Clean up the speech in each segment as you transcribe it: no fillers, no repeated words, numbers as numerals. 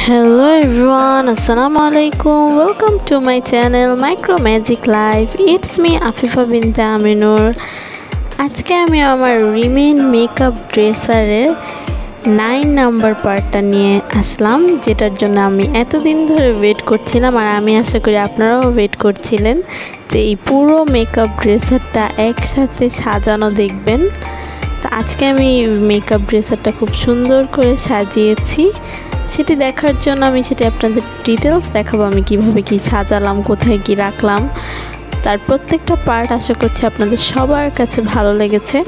Hello everyone, Assalamu alaikum. Welcome to my channel Micro Magic Life. It's me Afifa binte Aminur. আজকে আমি আমার remain makeup ড্রেসারের 9 number পার্টটা নিয়ে আসলাম, যেটার জন্য আমি এতদিন ধরে ওয়েট করছিলাম আর আমি আশা করি আপনারাও ওয়েট করছিলেন যে এই পুরো মেকআপ ড্রেসারটা একসাথে সাজানো দেখবেন। তো আজকে আমি মেকআপ ড্রেসারটা খুব সুন্দর করে সাজিয়েছি। সেটি দেখার জন্য আমি সেটি আপনাদের ডিটেলস দেখাবো, আমি কিভাবে কি সাজালাম, কোথায় কি রাখলাম। তার প্রত্যেকটা পার্ট আশা করছি আপনাদের সবার কাছে ভালো লেগেছে।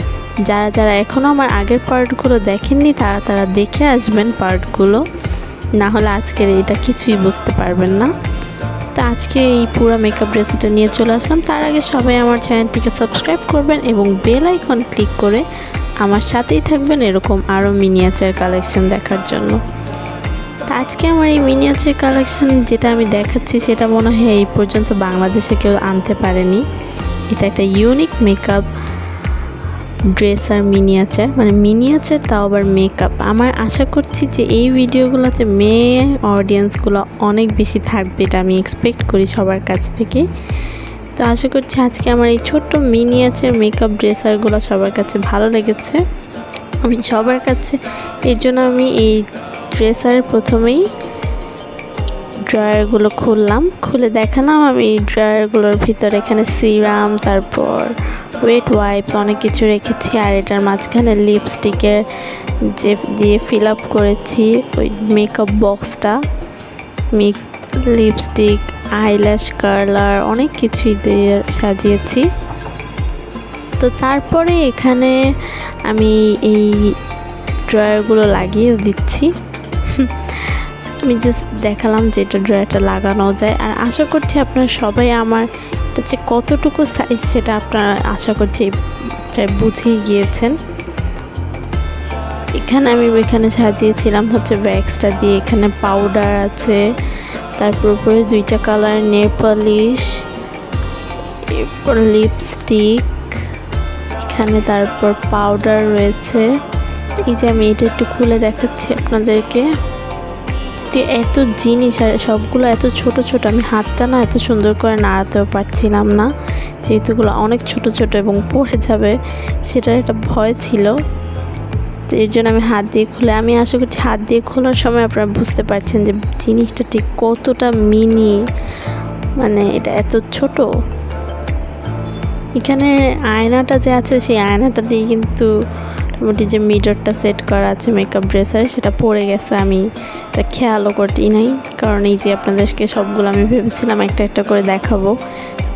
যারা যারা এখনও আমার আগের পার্টগুলো দেখেননি তারা দেখে আসবেন পার্টগুলো, না হলে আজকের এটা কিছুই বুঝতে পারবেন না। তো আজকে এই পুরো মেকআপ ড্রেসটা নিয়ে চলে আসলাম। তার আগে সবাই আমার চ্যানেলটিকে সাবস্ক্রাইব করবেন এবং বেল আইকন ক্লিক করে আমার সাথেই থাকবেন এরকম আরও মিনিয়েচার কালেকশন দেখার জন্য। আজকে আমার এই মিনিয়েচার কালেকশন যেটা আমি দেখাচ্ছি সেটা মনে হয় এই পর্যন্ত বাংলাদেশে কেউ আনতে পারেনি। এটা একটা ইউনিক মেকআপ ড্রেসার মিনিয়েচার, মানে মিনিয়েচার তাও আবার মেকআপ। আমার আশা করছি যে এই ভিডিওগুলোতে মেয়ে অডিয়েন্সগুলো অনেক বেশি থাকবে, এটা আমি এক্সপেক্ট করি সবার কাছ থেকে। তো আশা করছি আজকে আমার এই ছোট্ট মিনিয়েচার মেকআপ ড্রেসারগুলো সবার কাছে ভালো লেগেছে। আমি সবার কাছে এর জন্য আমি এই ড্রেসারের প্রথমেই ড্রয়ারগুলো খুলে দেখালাম। আমি এই ড্রয়ারগুলোর ভিতরে এখানে সিরাম, তারপর ওয়েট ওয়াইপস অনেক কিছু রেখেছি। আর এটার মাঝখানে লিপস্টিকের যে দিয়ে ফিল আপ করেছি ওই মেকআপ বক্সটা, লিপস্টিক, আইল্যাশ কার্লার অনেক কিছুই দিয়ে সাজিয়েছি। তো তারপরে এখানে আমি এই ড্রয়ারগুলো লাগিয়ে দিচ্ছি। আমি জাস্ট দেখালাম যে এটা ড্রয়ারটা লাগানো যায়। আর আশা করছি আপনারা সবাই আমার এটা যে কতটুকু সাইজ সেটা আপনারা আশা করছি বুঝেই গিয়েছেন। এখানে সাজিয়েছিলাম হচ্ছে ভ্যাক্সটা দিয়ে, এখানে পাউডার আছে, তারপর উপরে 2টা কালার নেল পলিশ, এরপর লিপস্টিক, এখানে তারপর পাউডার রয়েছে। এই যে আমি এটা একটু খুলে দেখাচ্ছি আপনাদেরকে। এত জিনিস আর সবগুলো এত ছোট ছোট, আমি হাতটা না এত সুন্দর করে নাড়াতেও পারছিলাম না, যেহেতুগুলো অনেক ছোট ছোট এবং পড়ে যাবে সেটার একটা ভয় ছিল। তো এর জন্য আমি হাত দিয়ে খুলে, আমি আশা করছি হাত দিয়ে খোলার সময় আপনারা বুঝতে পারছেন যে জিনিসটা ঠিক কতটা মিনি, মানে এটা এত ছোট। এখানে আয়নাটা যে আছে সেই আয়নাটা দিয়ে কিন্তু মোটামুটি যে মিররটা সেট করা আছে মেকআপ ড্রেসারে সেটা পড়ে গেছে, আমি এটা খেয়ালও করি নাই। কারণ এই যে আপনাদেরকে সবগুলো আমি ভেবেছিলাম একটা একটা করে দেখাবো,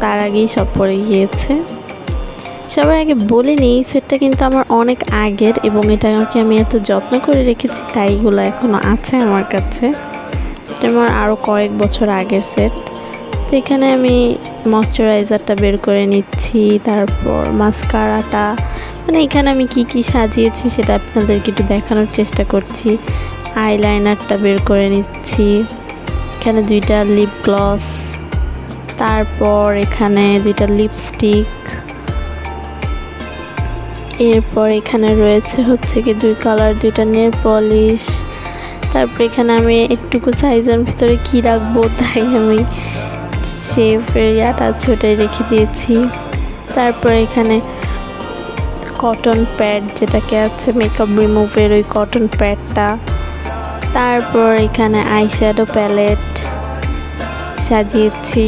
তার আগেই সব পড়ে গিয়েছে। সবার আগে বলে নিই সেটটা কিন্তু আমার অনেক আগের এবং এটাকে আমি এত যত্ন করে রেখেছি তাই এগুলো এখনও আছে আমার কাছে। এটা আমার আরও কয়েক বছর আগের সেট। তো এখানে আমি ময়শ্চারাইজারটা বের করে নিচ্ছি, তারপর মাস্কারাটা, মানে এখানে আমি কি সাজিয়েছি সেটা আপনাদেরকে একটু দেখানোর চেষ্টা করছি। আইলাইনারটা বের করে নিচ্ছি, এখানে 2টা লিপ গ্লস, তারপর এখানে 2টা লিপস্টিক, এরপর এখানে রয়েছে হচ্ছে কি 2 কালার 2টা নেল পলিশ। তারপর এখানে আমি একটুকু সাইজের ভিতরে কি রাখবো তাই আমি শেফের ইয়াটা ছোটাই রেখে দিয়েছি। তারপর এখানে কটন প্যাড যেটাকে আছে মেকআপ রিমুভের ওই কটন প্যাডটা, তারপর এখানে আইশ্যাডো প্যালেট সাজিয়েছি।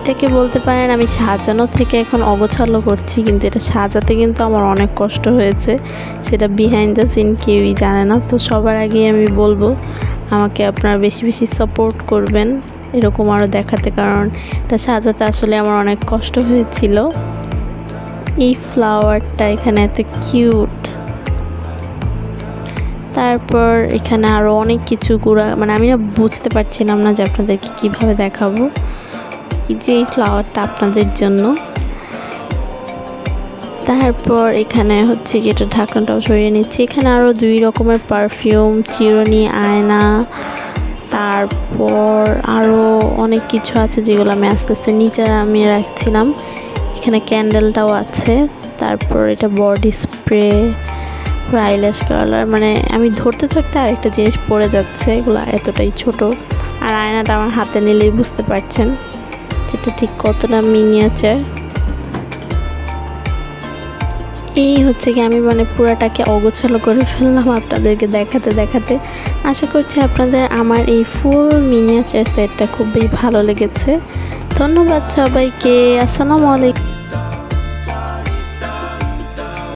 এটাকে বলতে পারেন আমি সাজানো থেকে এখন অগোছালো করছি, কিন্তু এটা সাজাতে কিন্তু আমার অনেক কষ্ট হয়েছে, সেটা বিহাইন্ড দ্য সিন কেউই জানে না। তো সবার আগে আমি বলবো আমাকে আপনারা বেশি বেশি সাপোর্ট করবেন এরকম আরও দেখাতে, কারণ এটা সাজাতে আসলে আমার অনেক কষ্ট হয়েছিল। এই ফ্লাওয়ারটা এখানে এত কিউট, তারপর এখানে আরও অনেক কিছু গুঁড়া, মানে আমি না বুঝতে পারছিলাম না যে আপনাদেরকে কিভাবে দেখাবো। এই যে এই ফ্লাওয়ারটা আপনাদের জন্য। তারপর এখানে হচ্ছে কি এটা ঢাকনাটাও সরিয়ে নিচ্ছি। এখানে আরও 2 রকমের পারফিউম, চিরুনি, আয়না, তারপর আরও অনেক কিছু আছে যেগুলো আমি আস্তে আস্তে নিচে আমি রাখছিলাম। এখানে ক্যান্ডেলটাও আছে, তারপর এটা বডি স্প্রে, পুরো আইল্যাশ কালার, মানে আমি ধরতে ধরতে আরেকটা জিনিস পড়ে যাচ্ছে, এগুলো এতটাই ছোট। আর আয়নাটা আমার হাতে নিলেই বুঝতে পারছেন যেটা ঠিক কতটা মিনিয়েচার। এই হচ্ছে কি আমি মানে পুরাটাকে অগোছালো করে ফেললাম আপনাদেরকে দেখাতে দেখাতে। আশা করছি আপনাদের আমার এই ফুল মিনিয়েচার সেটটা খুবই ভালো লেগেছে। ধন্যবাদ সবাইকে। আসসালামু আলাইকুম।